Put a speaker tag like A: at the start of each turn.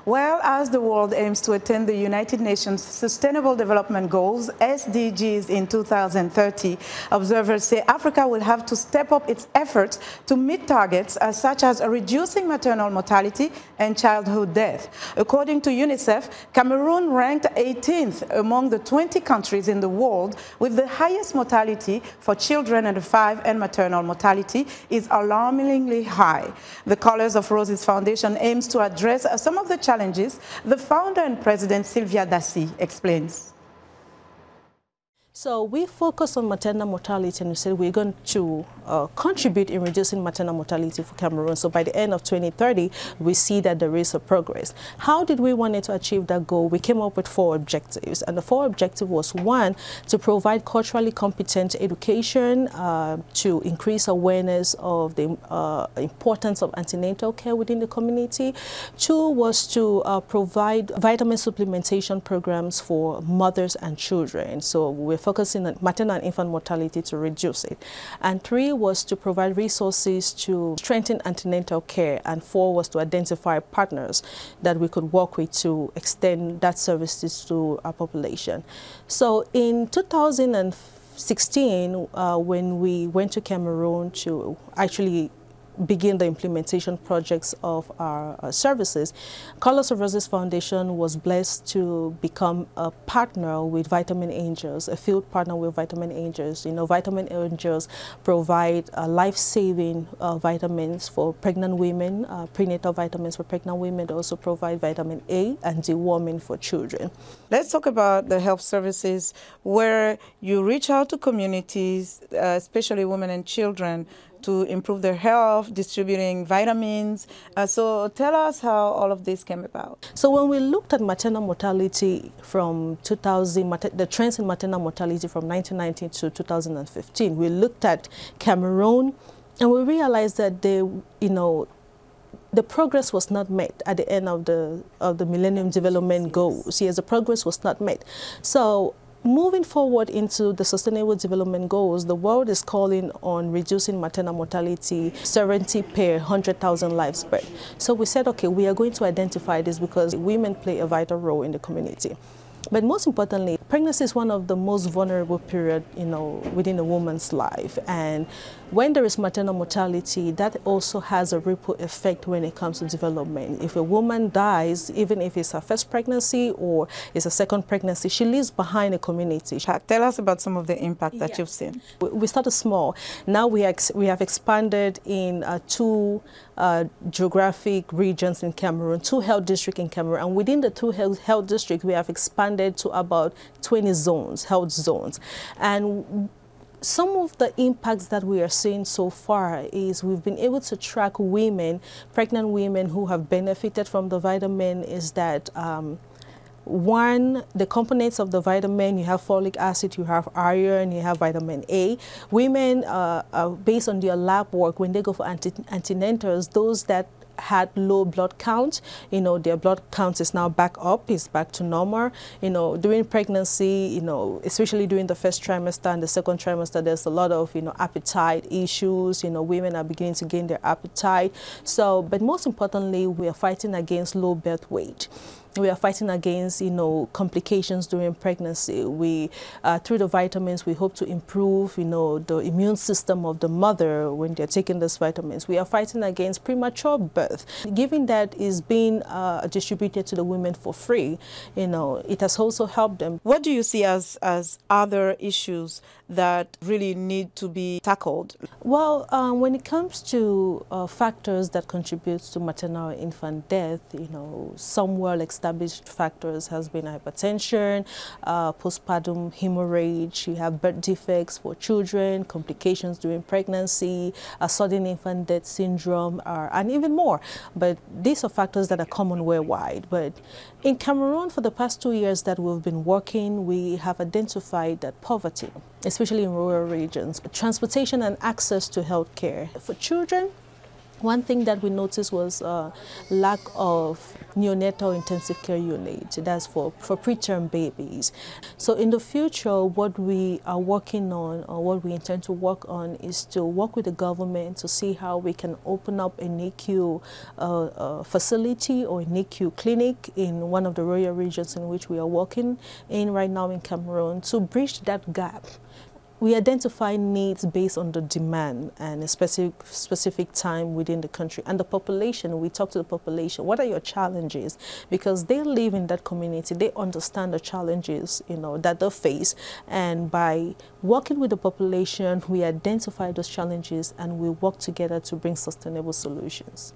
A: Well, as the world aims to attain the United Nations Sustainable Development Goals, SDGs, in 2030, observers say Africa will have to step up its efforts to meet targets such as reducing maternal mortality and childhood death. According to UNICEF, Cameroon ranked 18th among the 20 countries in the world with the highest mortality for children under 5, and maternal mortality is alarmingly high. The Colors of Roses Foundation aims to address some of the challenges. The founder and president, Sylvia Dassi, explains.
B: So we focus on maternal mortality, and we said we're going to contribute in reducing maternal mortality for Cameroon. So by the end of 2030, we see that there is a progress. How did we want to achieve that goal? We came up with 4 objectives. And the 4 objectives was, 1, to provide culturally competent education, to increase awareness of the importance of antenatal care within the community. 2 was to provide vitamin supplementation programs for mothers and children. So we're focusing on maternal and infant mortality to reduce it. And 3 was to provide resources to strengthen antenatal care. And 4 was to identify partners that we could work with to extend that services to our population. So in 2016, when we went to Cameroon to actually begin the implementation projects of our services, Colors of Roses Foundation was blessed to become a partner with Vitamin Angels, a field partner with Vitamin Angels. You know, Vitamin Angels provide life-saving vitamins for pregnant women, prenatal vitamins for pregnant women. They also provide vitamin A and deworming for children.
A: Let's talk about the health services where you reach out to communities, especially women and children, to improve their health, distributing vitamins. So tell us how all of this came about.
B: So when we looked at maternal mortality from 2000, the trends in maternal mortality from 1990 to 2015, we looked at Cameroon, and we realized that the progress was not met at the end of the Millennium Development Goals. Yes, the progress was not met. So moving forward into the Sustainable Development Goals, the world is calling on reducing maternal mortality 70 per 100,000 lives birth. So we said, okay, we are going to identify this because women play a vital role in the community. But most importantly, pregnancy is one of the most vulnerable periods, within a woman's life. And when there is maternal mortality, that also has a ripple effect when it comes to development. If a woman dies, even if it's her first pregnancy or it's a second pregnancy, she leaves behind a community.
A: Tell us about some of the impact that you've seen.
B: We started small. Now we have expanded in 2 geographic regions in Cameroon, 2 health districts in Cameroon. And within the 2 health districts, we have expanded to about 20 zones, health zones. And some of the impacts that we are seeing so far is we've been able to track women, pregnant women who have benefited from the vitamin. Is that 1, the components of the vitamin, you have folic acid, you have iron, you have vitamin A. Women, based on their lab work, when they go for antenatals, those that had low blood count, their blood count is now back up, is back to normal. During pregnancy, especially during the first trimester and the second trimester, there's a lot of, appetite issues. Women are beginning to gain their appetite. So, but most importantly, we are fighting against low birth weight. We are fighting against, complications during pregnancy. We, through the vitamins, we hope to improve, the immune system of the mother when they're taking these vitamins. We are fighting against premature birth. Given that is being distributed to the women for free, it has also helped them.
A: What do you see as other issues that really need to be tackled?
B: Well, when it comes to factors that contribute to maternal and infant death, some well-established factors has been hypertension, postpartum hemorrhage, you have birth defects for children, complications during pregnancy, sudden infant death syndrome, and even more. But these are factors that are common worldwide. But in Cameroon, for the past 2 years that we've been working, we have identified that poverty, especially in rural regions, transportation and access to health care for children One thing that we noticed was lack of neonatal intensive care unit. That's for preterm babies. So in the future, what we are working on, or what we intend to work on, is to work with the government to see how we can open up a NICU facility or a NICU clinic in one of the rural regions in which we are working in right now in Cameroon, to bridge that gap. We identify needs based on the demand and a specific time within the country. And the population, we talk to the population, what are your challenges? Because they live in that community, they understand the challenges, you know, that they face. And by working with the population, we identify those challenges and we work together to bring sustainable solutions.